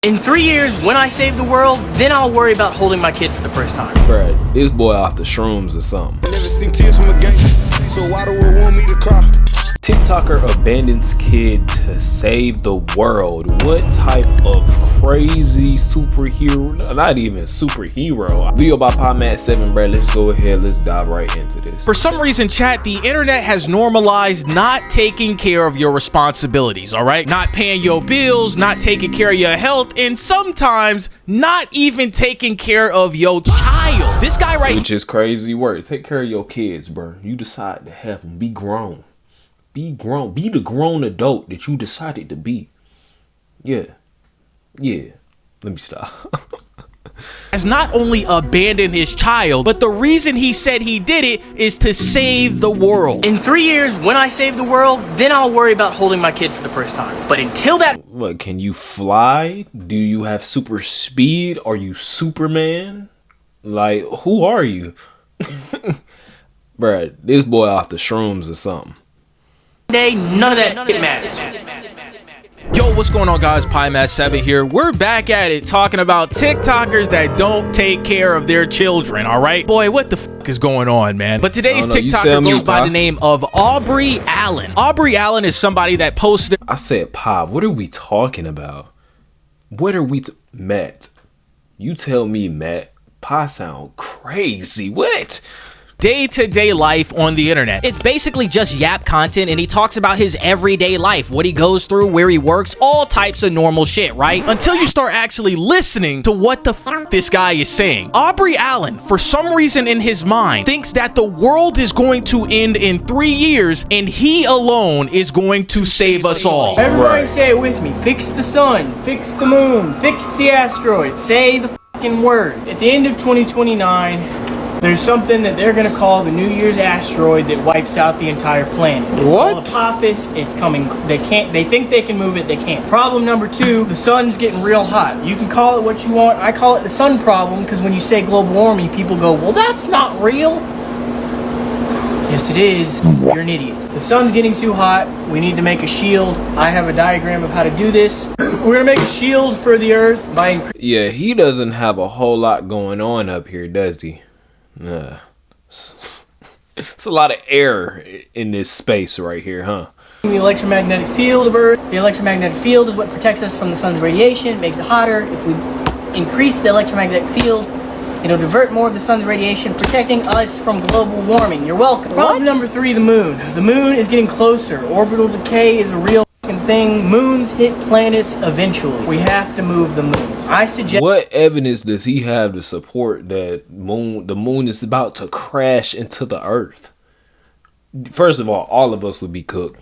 In 3 years, when I save the world, then I'll worry about holding my kid for the first time. Bruh, this boy off the shrooms or something. Never seen tears from a gang, so why do we want me to cry? TikToker abandons kid to save the world. What type of crazy superhero, not even superhero. Video by PodMat7, bro. Let's go ahead, let's dive right into this. For some reason, chat, the internet has normalized not taking care of your responsibilities, all right? Not paying your bills, not taking care of your health, and sometimes not even taking care of your child. This guy right here, which is crazy work. Take care of your kids, bro. You decide to have them. Be grown. Be grown. Be the grown adult that you decided to be. Yeah. Let me stop. has not only abandoned his child, but the reason he said he did it is to save the world. In 3 years, when I save the world, then I'll worry about holding my kid for the first time. But until that... What, can you fly? Do you have super speed? Are you Superman? Like, who are you? Bruh, this boy off the shrooms or something. Day, none of that matters. Yo, what's going on, guys? PodMat7 here. We're back at it talking about TikTokers that don't take care of their children, all right? Boy, what the f is going on, man? But today's TikToker goes by the name of Aubrey Allen. Aubrey Allen is somebody that posted... I said, Pop, what are we talking about? What are we... Matt, you tell me, Matt. Pa sound crazy. What? Day-to-day life on the internet. It's basically just yap content, and he talks about his everyday life, what he goes through, where he works, all types of normal shit, right? Until you start actually listening to what the f this guy is saying. Aubrey Allen, for some reason in his mind, thinks that the world is going to end in 3 years, and he alone is going to save us all. Everybody say it with me. Fix the sun, fix the moon, fix the asteroid. Say the fucking word. At the end of 2029, there's something that they're gonna call the New Year's asteroid that wipes out the entire planet. It's called Apophis. It's coming. They think they can move it. They can't. Problem number 2, the sun's getting real hot. You can call it what you want. I call it the sun problem because when you say global warming, people go, well, that's not real. Yes, it is. You're an idiot. The sun's getting too hot. We need to make a shield. I have a diagram of how to do this. We're gonna make a shield for the Earth by... Yeah, he doesn't have a whole lot going on up here, does he? It's a lot of air in this space right here, huh? The electromagnetic field of Earth. The electromagnetic field is what protects us from the sun's radiation, makes it hotter. If we increase the electromagnetic field, it'll divert more of the sun's radiation, protecting us from global warming. You're welcome. Problem number 3, the moon. The moon is getting closer. Orbital decay is a real thing. Moons hit planets eventually. We have to move the moon. I suggest... What evidence does he have to support that the moon is about to crash into the Earth? First of all of us would be cooked.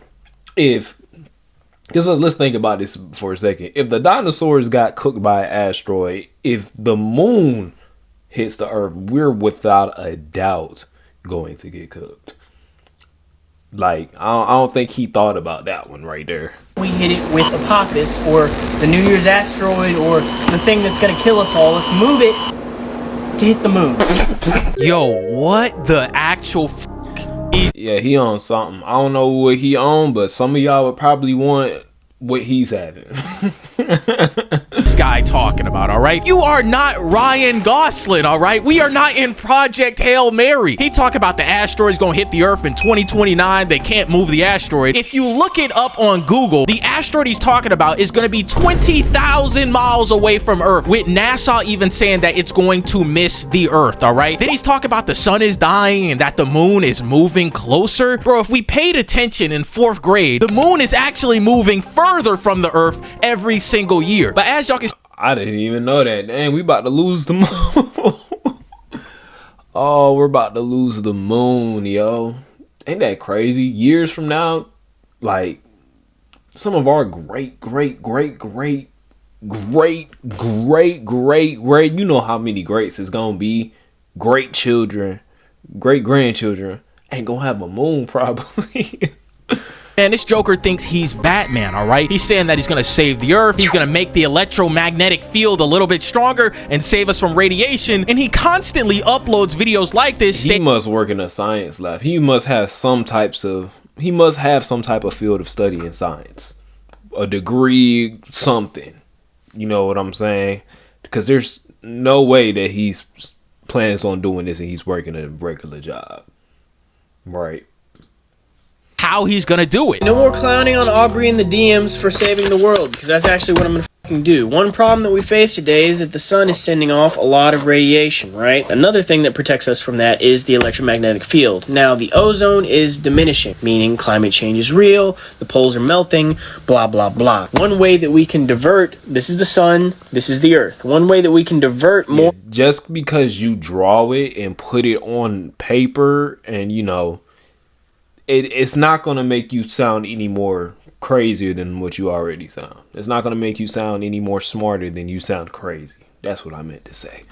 Because let's think about this for a second. If the dinosaurs got cooked by an asteroid, if the moon hits the Earth, we're without a doubt going to get cooked. Like, I don't think he thought about that one right there. We hit it with Apophis, or the New Year's asteroid, or the thing that's gonna kill us all. Let's move it to hit the moon. Yo, what the actual Yeah, he on something. I don't know what he on, but some of y'all would probably want what he's having. This guy talking about, all right? You are not Ryan Gosling, all right? We are not in Project Hail Mary. He talk about the asteroid's gonna hit the Earth in 2029. They can't move the asteroid. If you look it up on Google, the asteroid he's talking about is gonna be 20,000 miles away from Earth, with NASA even saying that it's going to miss the Earth, all right? Then he's talking about the sun is dying and that the moon is moving closer. Bro, if we paid attention in 4th grade, the moon is actually moving further from the Earth every single year. But as y'all can... I didn't even know that. Dang, we about to lose the moon. Oh, we're about to lose the moon, yo. Ain't that crazy? Years from now, like, some of our great, you know how many greats it's gonna be, great children, great grandchildren, ain't gonna have a moon probably. And this Joker thinks he's Batman, all right? He's saying that he's gonna save the Earth, he's gonna make the electromagnetic field a little bit stronger and save us from radiation, and he constantly uploads videos like this. He must work in a science lab. He must have some type of field of study in science. A degree, something. You know what I'm saying? Because there's no way that he's plans on doing this and he's working a regular job. Right. How he's gonna do it. No more clowning on Aubrey in the DMs for saving the world, because that's actually what I'm gonna fucking do. One problem that we face today is that the sun is sending off a lot of radiation, right? Another thing that protects us from that is the electromagnetic field. Now, the ozone is diminishing, meaning climate change is real, the poles are melting, blah, blah, blah. One way that we can divert, this is the sun, this is the earth. One way that we can divert more... Just because you draw it and put it on paper and, you know, it's not going to make you sound any more crazier than what you already sound. It's not going to make you sound any more smarter than you sound crazy. That's what I meant to say.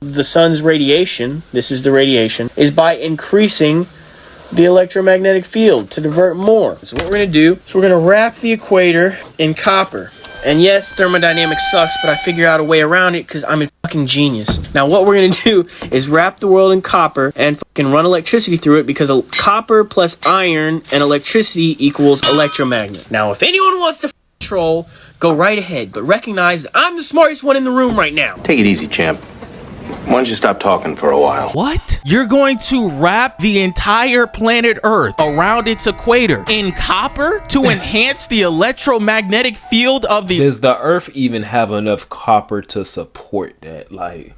The sun's radiation, this is the radiation, is by increasing the electromagnetic field to divert more. So what we're going to do is we're going to wrap the equator in copper. And yes, thermodynamics sucks, but I figure out a way around it because I'm a fucking genius. Now what we're going to do is wrap the world in copper and fucking run electricity through it, because copper plus iron and electricity equals electromagnet. Now if anyone wants to troll, go right ahead, but recognize that I'm the smartest one in the room right now. Take it easy, champ. Why don't you stop talking for a while? What? You're going to wrap the entire planet Earth around its equator in copper to enhance the electromagnetic field of the... Does the Earth even have enough copper to support that? Like...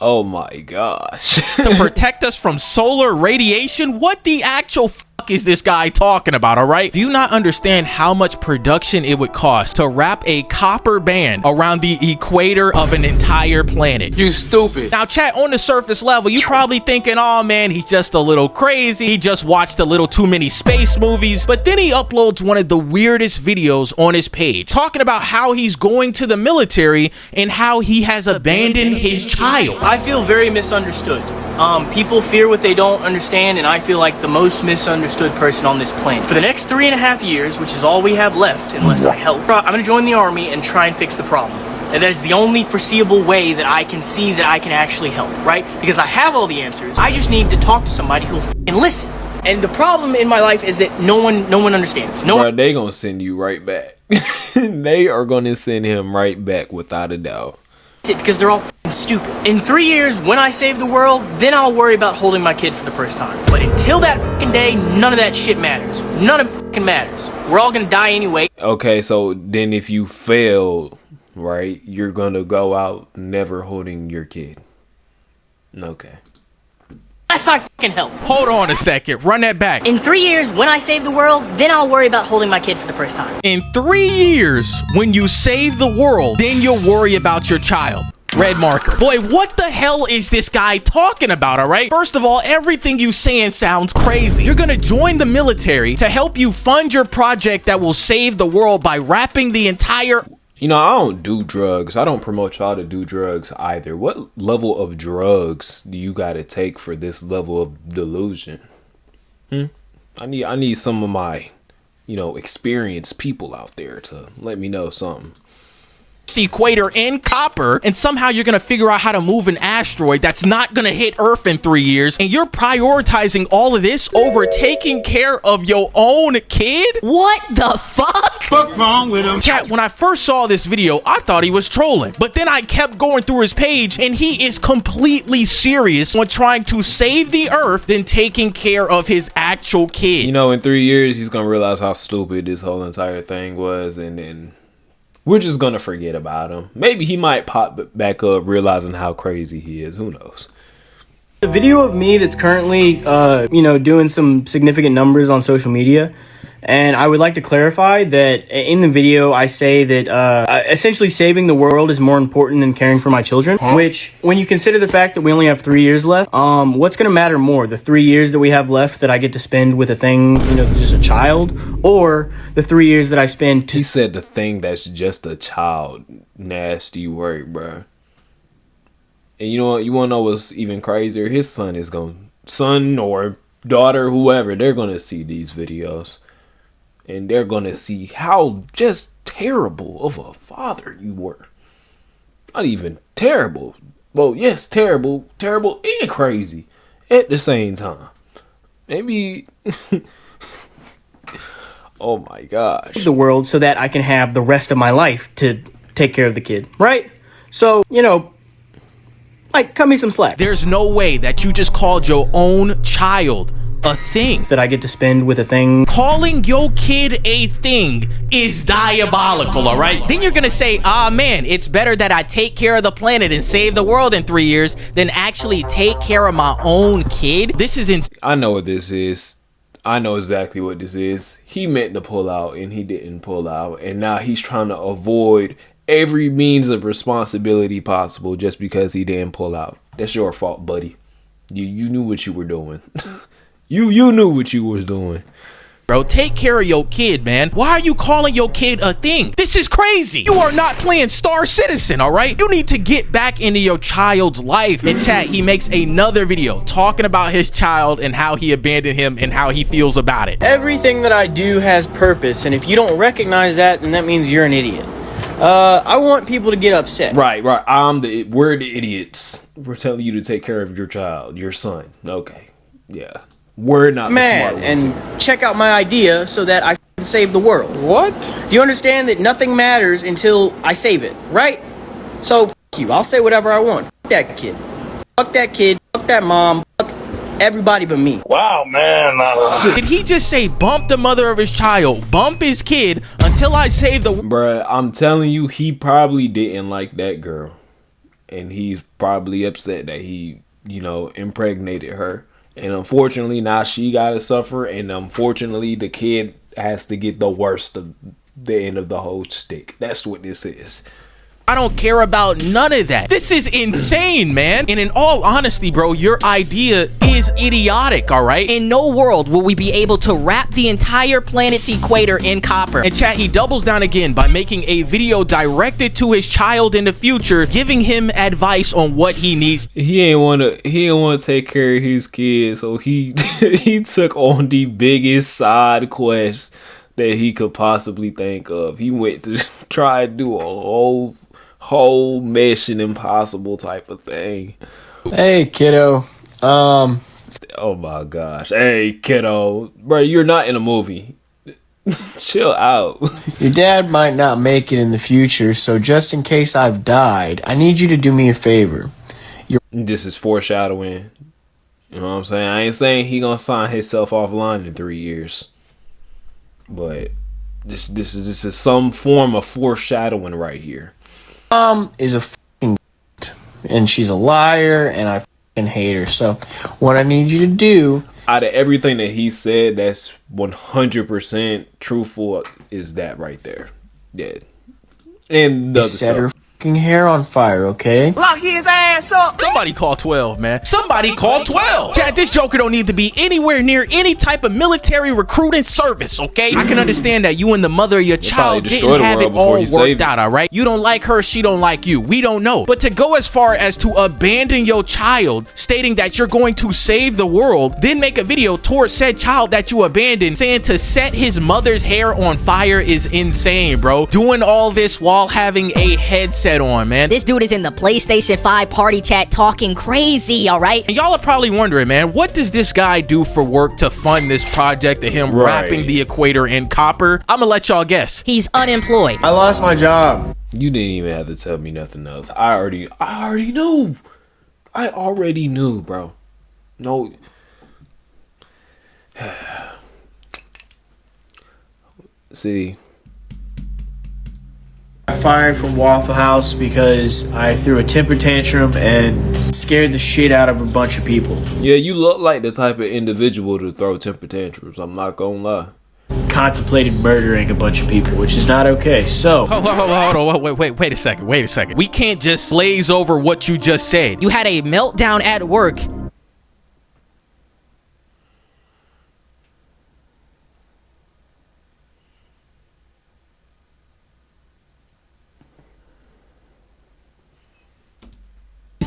Oh my gosh. To protect us from solar radiation? What the actual fuck is this guy talking about, all right? Do you not understand how much production it would cost to wrap a copper band around the equator of an entire planet? You stupid. Now, chat, on the surface level, you probably thinking, oh man, he's just a little crazy. He just watched a little too many space movies. But then he uploads one of the weirdest videos on his page, talking about how he's going to the military and how he has abandoned his child. I feel very misunderstood. People fear what they don't understand, and I feel like the most misunderstood person on this planet. For the next 3.5 years, which is all we have left, unless I help, I'm gonna join the army and try and fix the problem. And that is the only foreseeable way that I can see that I can actually help, right? Because I have all the answers. I just need to talk to somebody who'll f***ing listen. And the problem in my life is that no one understands. No one. They gonna send you right back. They are gonna send him right back without a doubt. Because they're all f***ing stupid. In 3 years, when I save the world, then I'll worry about holding my kid for the first time. But until that f***ing day, none of that shit matters. None of it f***ing matters. We're all gonna die anyway. Okay, so then if you fail, right, you're gonna go out never holding your kid. Okay. Unless I f***ing help. Hold on a second, run that back. In 3 years, when I save the world, then I'll worry about holding my kid for the first time. In 3 years, when you save the world, then you'll worry about your child. Red marker. Boy, what the hell is this guy talking about, all right? First of all, everything you saying sounds crazy. You're gonna join the military to help you fund your project that will save the world by wrapping the entire... You know, I don't do drugs. I don't promote y'all to do drugs either. What level of drugs do you gotta take for this level of delusion? I need some of my, you know, experienced people out there to let me know something. Equator in copper, and somehow you're gonna figure out how to move an asteroid that's not gonna hit Earth in 3 years, and you're prioritizing all of this over taking care of your own kid? What the fuck? What's wrong with him? Chat, when I first saw this video, I thought he was trolling, but then I kept going through his page, and he is completely serious when trying to save the Earth than taking care of his actual kid. You know, in 3 years, he's gonna realize how stupid this whole entire thing was, and then we're just gonna forget about him. Maybe he might pop back up realizing how crazy he is. Who knows? The video of me that's currently, doing some significant numbers on social media. And I would like to clarify that in the video, I say that essentially saving the world is more important than caring for my children. Which, when you consider the fact that we only have 3 years left, what's going to matter more? The 3 years that we have left that I get to spend with a thing, just a child? Or the 3 years that I spend to... He said the thing that's just a child. Nasty word, bro. And you want to know what's even crazier? His son or daughter, whoever, they're going to see these videos. And they're going to see how just terrible of a father you were. Not even terrible. Well, yes, terrible and crazy at the same time. Maybe Oh my gosh. The world so that I can have the rest of my life to take care of the kid, right? So, you know, like, cut me some slack. There's no way that you just called your own child a thing. That I get to spend with a thing. Calling your kid a thing is diabolical, all right? Then you're gonna say, ah, man, it's better that I take care of the planet and save the world in 3 years than actually take care of my own kid. This is I know what this is. I know exactly what this is. He meant to pull out and he didn't pull out. And now he's trying to avoid every means of responsibility possible just because he didn't pull out. That's your fault, buddy. You knew what you were doing. You knew what you was doing. Bro, take care of your kid, man. Why are you calling your kid a thing? This is crazy. You are not playing Star Citizen, all right? You need to get back into your child's life. In chat, he makes another video talking about his child and how he abandoned him and how he feels about it. Everything that I do has purpose, and if you don't recognize that, then that means you're an idiot. I want people to get upset. Right. We're the idiots. We're telling you to take care of your child, your son. Okay. Yeah. We're not the smart ones. And check out my idea so that I can save the world. What? Do you understand that nothing matters until I save it, right? So, f you. I'll say whatever I want. F that kid. Fuck that kid. Fuck that mom. Fuck everybody but me. Wow, man. Did he just say bump the mother of his child, bump his kid until I save the... Bruh, I'm telling you, he probably didn't like that girl. And he's probably upset that he, you know, impregnated her. And unfortunately, now she gotta suffer. And unfortunately, the kid has to get the worst of the end of the whole stick. That's what this is. I don't care about none of that. This is insane, man. And in all honesty, bro, your idea is idiotic, all right? In no world will we be able to wrap the entire planet's equator in copper. And chat, he doubles down again by making a video directed to his child in the future, giving him advice on what he needs. He ain't wanna take care of his kids, so he he took on the biggest side quest that he could possibly think of. He went to try to do a whole Mission Impossible type of thing. Hey, kiddo. Oh my gosh. Hey, kiddo. Bro, you're not in a movie. Chill out. Your dad might not make it in the future, so just in case I've died, I need you to do me a favor. This is foreshadowing. You know what I'm saying? I ain't saying he gonna sign himself offline in 3 years. But this is some form of foreshadowing right here. Is a fucking and she's a liar, and I fucking hate her. So what I need you to do, out of everything that he said that's 100% truthful, is that right there. Yeah. And the other set her stuff. fucking hair on fire, okay? Lock his ass up. Somebody call 12, man. Somebody call 12. Chat, this Joker don't need to be anywhere near any type of military recruiting service, okay? I can understand that you and the mother of your child didn't have it all worked out, all right? You don't like her, she don't like you. We don't know. But to go as far as to abandon your child, stating that you're going to save the world, then make a video towards said child that you abandoned, saying to set his mother's hair on fire is insane, bro. Doing all this while having a headset on, man. This dude is in the PlayStation 5 party chat talking crazy, all right? And y'all are probably wondering, man, what does this guy do for work to fund this project of him wrapping the equator in copper? I'm gonna let y'all guess. He's unemployed. I lost my job. You didn't even have to tell me nothing else. I already knew. I already knew, bro. No. See. I fired from Waffle House because I threw a temper tantrum and scared the shit out of a bunch of people. Yeah, you look like the type of individual to throw temper tantrums. I'm not gonna lie. Contemplated murdering a bunch of people, which is not okay. So, Hold on, wait a second. We can't just glaze over what you just said. You had a meltdown at work.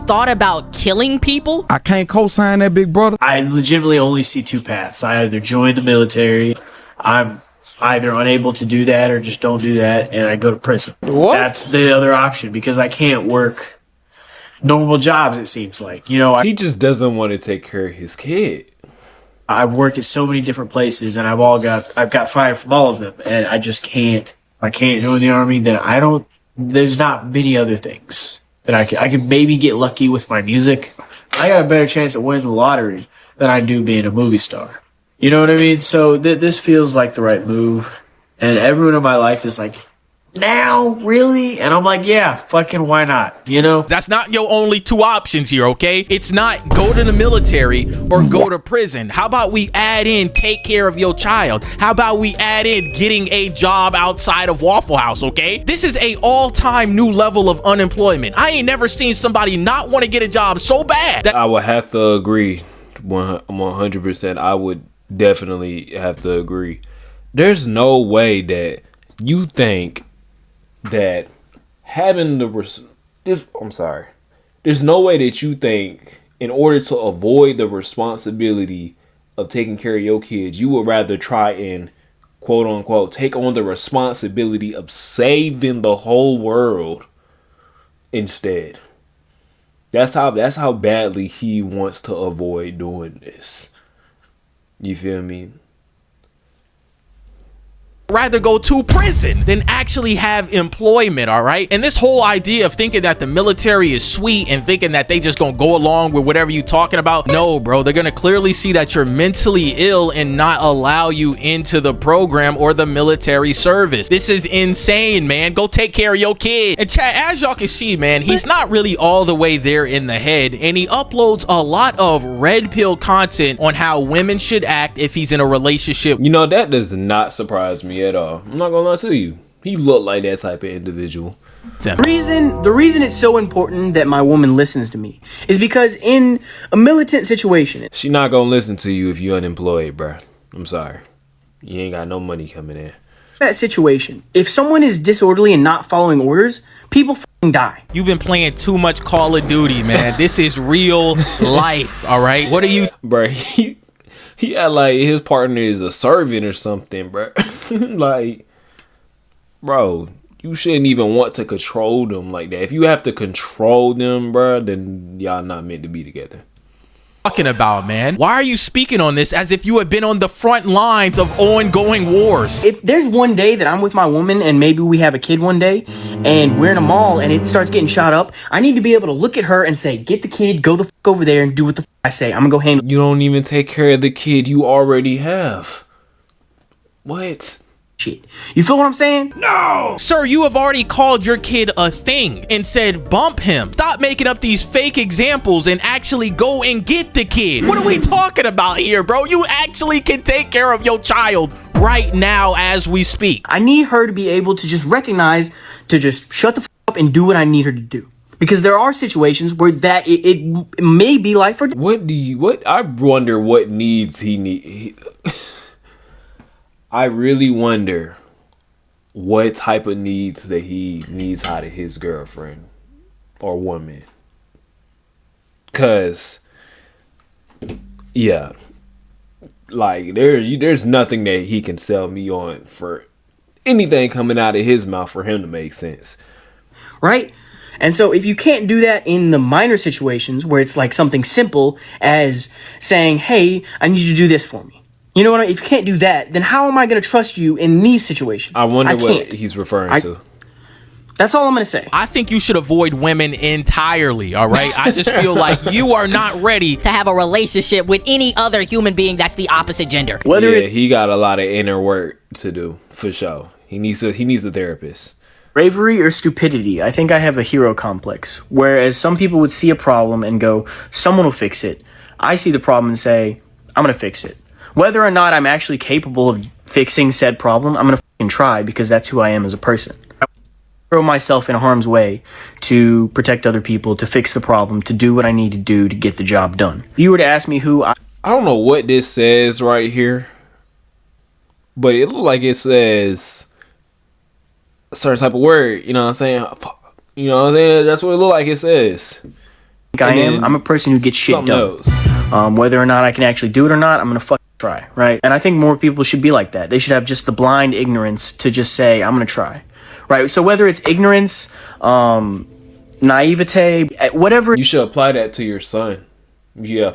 Thought about killing people? I can't co-sign that, big brother. I legitimately only see two paths. I either join the military, I'm either unable to do that or just don't do that, and I go to prison. What? That's the other option because I can't work normal jobs, it seems like. You know, He just doesn't want to take care of his kid. I've worked at so many different places, and I've got fired from all of them, and I just can't. I can't join the army. Then I don't. There's not many other things that I could maybe get lucky with my music. I got a better chance at winning the lottery than I do being a movie star. You know what I mean? So this feels like the right move, and everyone in my life is like, now, really? And I'm like, yeah, fucking why not? You know? That's not your only two options here, okay? It's not go to the military or go to prison. How about we add in take care of your child? How about we add in getting a job outside of Waffle House, okay? This is a all-time new level of unemployment. I ain't never seen somebody not want to get a job so bad that I would have to agree 100%. I would definitely have to agree. There's no way that you think that having there's no way that you think in order to avoid the responsibility of taking care of your kids, you would rather try and quote unquote take on the responsibility of saving the whole world instead. That's how badly he wants to avoid doing this. You feel me? rather go to prison than actually have employment, all right? And this whole idea of thinking that the military is sweet and thinking that they just gonna go along with whatever you talking about, no, bro. They're gonna clearly see that you're mentally ill and not allow you into the program or the military service. This is insane, man. Go take care of your kid. And chat, as y'all can see, man, he's not really all the way there in the head, and he uploads a lot of red pill content on how women should act if he's in a relationship. You know, that does not surprise me at all. I'm not gonna lie to you. He looked like that type of individual. The reason it's so important that my woman listens to me is because in a militant situation, She not gonna listen to you if you unemployed, bruh. I'm sorry. You ain't got no money coming in. that situation, if someone is disorderly and not following orders, people fucking die. You've been playing too much Call of Duty, man. This is real life, all right? What are you... Bruh, he had like his partner is a servant or something, bruh. Like, bro, you shouldn't even want to control them like that. If you have to control them, bruh, then y'all not meant to be together. Talking about, man? Why are you speaking on this as if you have been on the front lines of ongoing wars? If there's one day that I'm with my woman and maybe we have a kid one day and we're in a mall and it starts getting shot up, I need to be able to look at her and say, get the kid, go the fuck over there and do what the fuck I say. I'm gonna go handle. You don't even take care of the kid you already have. What? Shit. You feel what I'm saying? No! Sir, you have already called your kid a thing and said bump him. Stop making up these fake examples and actually go and get the kid. What are we talking about here, bro? You actually can take care of your child right now as we speak. I need her to be able to just recognize, to just shut the fuck up and do what I need her to do. Because there are situations where that it may be life or death. I wonder what needs he need. I really wonder what type of needs that he needs out of his girlfriend or woman. Cause, yeah, like there's nothing that he can sell me on for anything coming out of his mouth for him to make sense. Right? And so if you can't do that in the minor situations where it's like something simple as saying, hey, I need you to do this for me. You know what I mean? If you can't do that, then how am I going to trust you in these situations? I wonder what he's referring to. That's all I'm going to say. I think you should avoid women entirely, all right? I just feel like you are not ready to have a relationship with any other human being that's the opposite gender. He got a lot of inner work to do, for sure. He needs a therapist. Bravery or stupidity, I think I have a hero complex. Whereas some people would see a problem and go, someone will fix it. I see the problem and say, I'm going to fix it. Whether or not I'm actually capable of fixing said problem, I'm going to fucking try because that's who I am as a person. I throw myself in harm's way to protect other people, to fix the problem, to do what I need to do to get the job done. If you were to ask me who I don't know what this says right here, but it looks like it says a certain type of word, you know what I'm saying? You know what I'm saying? That's what it looks like it says. I'm a person who gets shit done. Whether or not I can actually do it or not, I'm going to fucking try, right? And I think more people should be like that. They should have just the blind ignorance to just say, I'm going to try, right? So whether it's ignorance, naivete, whatever. You should apply that to your son. Yeah.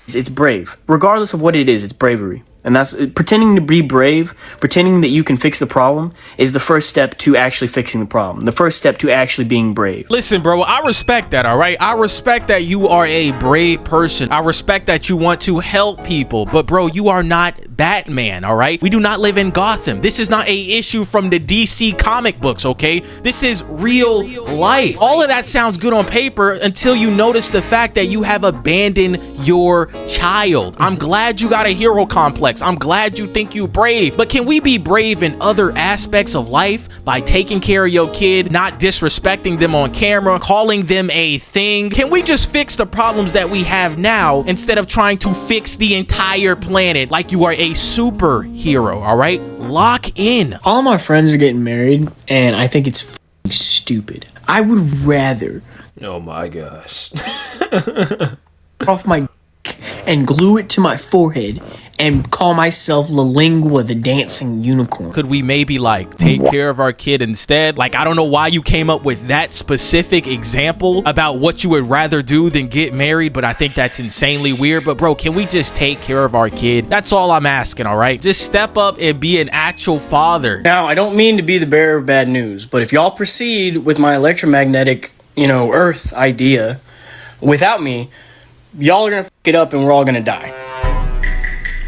It's brave. Regardless of what it is, it's bravery. And that's pretending to be brave, pretending that you can fix the problem is the first step to actually fixing the problem. The first step to actually being brave. Listen, bro, I respect that, all right? I respect that you are a brave person. I respect that you want to help people. But, bro, you are not Batman, all right? We do not live in Gotham. This is not a issue from the DC comic books, okay? This is real life. All of that sounds good on paper until you notice the fact that you have abandoned your child. I'm glad you got a hero complex. I'm glad you think you're brave, but can we be brave in other aspects of life by taking care of your kid, not disrespecting them on camera, calling them a thing? Can we just fix the problems that we have now instead of trying to fix the entire planet like you are a superhero, all right? Lock in. All my friends are getting married, and I think it's f***ing stupid. I would rather Oh my gosh. off my and glue it to my forehead and call myself La Lingua, the dancing unicorn. Could we maybe like take care of our kid instead? Like, I don't know why you came up with that specific example about what you would rather do than get married, but I think that's insanely weird. But bro, can we just take care of our kid? That's all I'm asking, all right? Just step up and be an actual father. Now, I don't mean to be the bearer of bad news, but if y'all proceed with my electromagnetic, Earth idea without me, y'all are gonna f*** it up and we're all gonna die.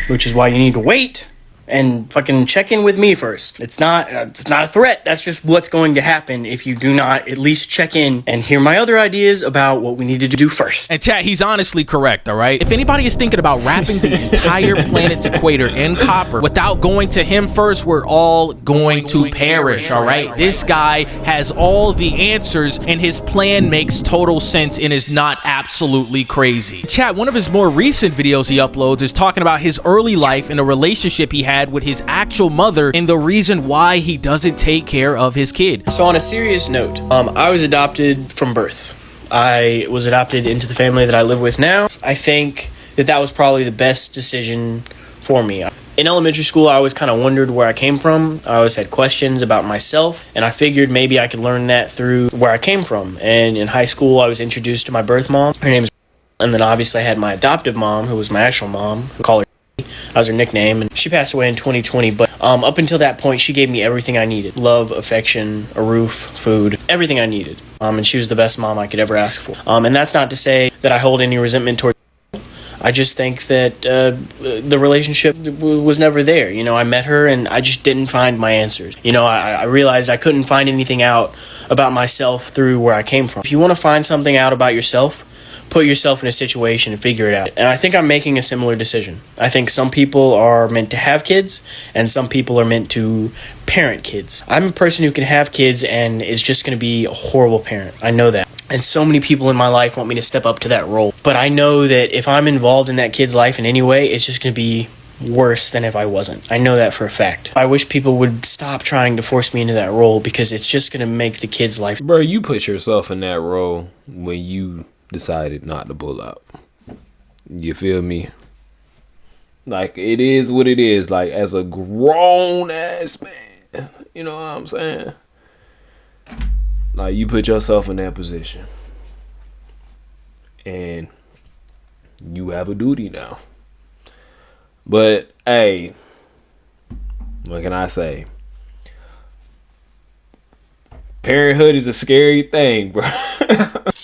Which is why you need to wait and fucking check in with me first. It's not a threat. That's just what's going to happen if you do not at least check in and hear my other ideas about what we needed to do first. And chat, he's honestly correct, all right? If anybody is thinking about wrapping the entire planet's equator in copper without going to him first, we're all going to perish, all right? This guy has all the answers and his plan makes total sense and is not absolutely crazy. Chat, one of his more recent videos he uploads is talking about his early life and a relationship he had with his actual mother and the reason why he doesn't take care of his kid. So on a serious note, I was adopted from birth. I was adopted into the family that I live with now. I think that was probably the best decision for me. In elementary school, I always kind of wondered where I came from. I always had questions about myself, and I figured maybe I could learn that through where I came from. And in high school, I was introduced to my birth mom. Her name is, and then obviously I had my adoptive mom, who was my actual mom. We call her. That was her nickname, and she passed away in 2020, but up until that point, she gave me everything I needed. Love, affection, a roof, food, everything I needed. And she was the best mom I could ever ask for. And that's not to say that I hold any resentment toward her. I just think that the relationship was never there. I met her, and I just didn't find my answers. I realized I couldn't find anything out about myself through where I came from. If you want to find something out about yourself, put yourself in a situation and figure it out. And I think I'm making a similar decision. I think some people are meant to have kids and some people are meant to parent kids. I'm a person who can have kids and is just going to be a horrible parent. I know that. And so many people in my life want me to step up to that role. But I know that if I'm involved in that kid's life in any way, it's just going to be worse than if I wasn't. I know that for a fact. I wish people would stop trying to force me into that role because it's just going to make the kid's life. Bro, you put yourself in that role when you decided not to pull out. You feel me? Like, it is what it is. Like, as a grown ass man, you know what I'm saying? Like, you put yourself in that position and you have a duty now. But hey, what can I say? Parenthood is a scary thing, bro.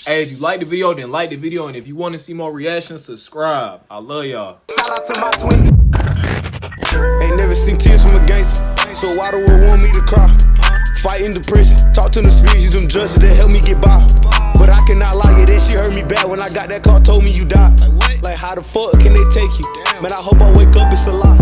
Hey, if you like the video, then like the video. And if you want to see more reactions, subscribe. I love y'all. Shout out to my twin. Ain't never seen tears from a gangster, so why the world want me to cry? Fighting depression, talk to the spirits, use them judges that help me get by. But I cannot lie, yeah, that shit hurt me bad when I got that call, told me you died. Like how the fuck can they take you? Man, I hope I wake up, it's a lie.